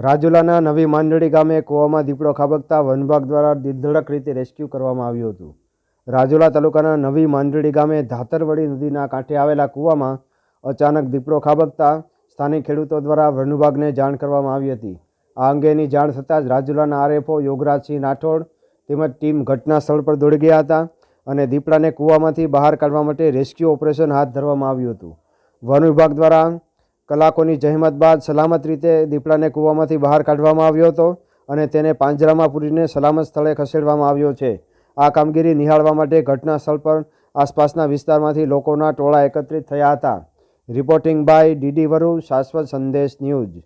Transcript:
રાજુલાના નવી માંડળી ગામે કૂવામાં દીપડો ખાબકતા વન વિભાગ દ્વારા દિલધડક રીતે રેસ્ક્યુ કરવામાં આવ્યું હતું। રાજુલા તાલુકાના નવી માંડળી ગામે ધાતરવડી નદીના કાંઠે આવેલા કૂવામાં અચાનક દીપડો ખાબકતા સ્થાનિક ખેડૂતો દ્વારા વન વિભાગને જાણ કરવામાં આવી હતી। આ અંગેની જાણ થતાં જ રાજુલાના આરએફઓ યોગરાજસિંહ રાઠોડ તેમજ ટીમ ઘટના સ્થળ પર દોડી ગયા હતા અને દીપડાને કૂવામાંથી બહાર કાઢવા માટે રેસ્ક્યુ ઓપરેશન હાથ ધરવામાં આવ્યું હતું। વન વિભાગ દ્વારા કલાકોની જહેમત બાદ સલામત રીતે દીપડાને કૂવામાંથી બહાર કાઢવામાં આવ્યો હતો અને તેને પાંજરામાં પૂરીને સલામત સ્થળે ખસેડવામાં આવ્યો છે। આ કામગીરી નિહાળવા માટે ઘટના સ્થળ પર આસપાસના વિસ્તારમાંથી લોકોના ટોળા એકત્રિત થયા હતા। રિપોર્ટિંગ બાય ડીડી વરુ, શાશ્વત સંદેશ ન્યૂઝ।